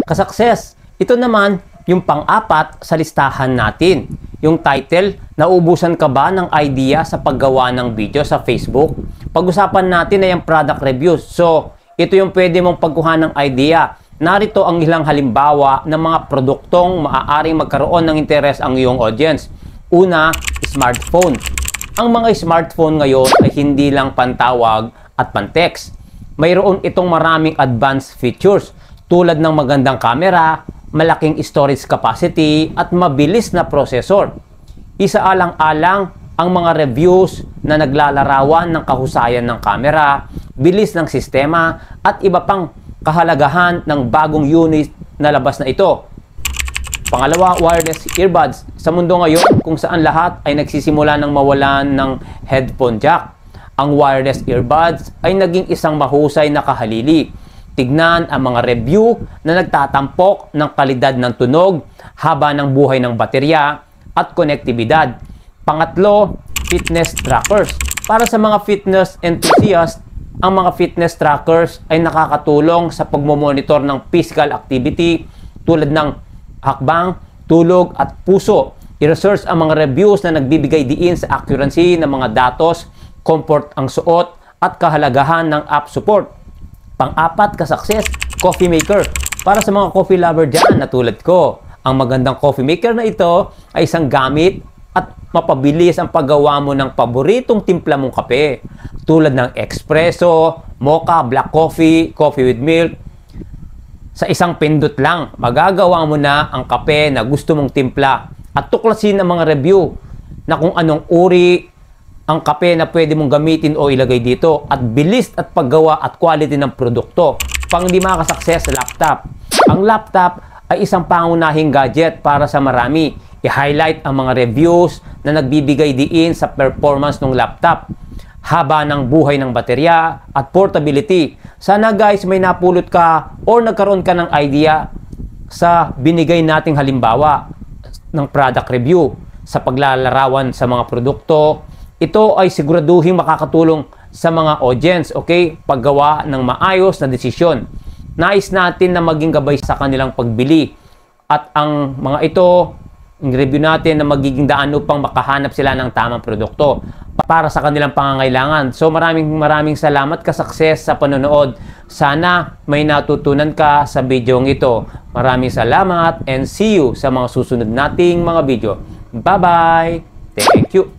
Ka-success, ito naman yung pang-apat sa listahan natin. Yung title, nauubusan ka ba ng idea sa paggawa ng video sa Facebook? Pag-usapan natin ay ang product reviews. So, ito yung pwede mong pagkuha ng idea. Narito ang ilang halimbawa ng mga produktong maaaring magkaroon ng interes ang iyong audience. Una, smartphone. Ang mga smartphone ngayon ay hindi lang pantawag at pantext. Mayroon itong maraming advanced features tulad ng magandang camera, malaking storage capacity at mabilis na processor. Isaalang-alang ang mga reviews na naglalarawan ng kahusayan ng camera, bilis ng sistema at iba pang kahalagahan ng bagong unit na labas na ito. Pangalawa, wireless earbuds. Sa mundo ngayon kung saan lahat ay nagsisimula ng mawalan ng headphone jack, ang wireless earbuds ay naging isang mahusay na kahalili. Tignan ang mga review na nagtatampok ng kalidad ng tunog, haba ng buhay ng baterya at konektibidad. Pangatlo, fitness trackers. Para sa mga fitness enthusiast, ang mga fitness trackers ay nakakatulong sa pagmomonitor ng physical activity tulad ng hakbang, tulog at puso. I-research ang mga reviews na nagbibigay diin sa accuracy ng mga datos, comfort ang suot at kahalagahan ng app support. Pang-apat, ka-success, coffee maker. Para sa mga coffee lover dyan na tulad ko, ang magandang coffee maker na ito ay isang gamit at mapabilis ang paggawa mo ng paboritong timpla mong kape. Tulad ng espresso, mocha, black coffee, coffee with milk. Sa isang pindot lang, magagawa mo na ang kape na gusto mong timpla. At tuklasin ang mga review na kung anong uri ang kape na pwede mong gamitin o ilagay dito. At bilis at paggawa at quality ng produkto. Pang-lima, ka-success, laptop. Ang laptop ay isang pangunahing gadget para sa marami. I-highlight ang mga reviews na nagbibigay diin sa performance ng laptop, haba ng buhay ng baterya at portability. Sana guys may napulot ka or nagkaroon ka ng idea sa binigay nating halimbawa ng product review sa paglalarawan sa mga produkto. Ito ay siguraduhin makakatulong sa mga audience, okay? Paggawa ng maayos na desisyon. Nais natin na maging gabay sa kanilang pagbili. At ang mga ito, ang review natin na magiging daan upang makahanap sila ng tamang produkto para sa kanilang pangangailangan. So maraming salamat, ka-success, sa panonood. Sana may natutunan ka sa video ito. Maraming salamat and see you sa mga susunod nating mga video. Bye-bye! Thank you!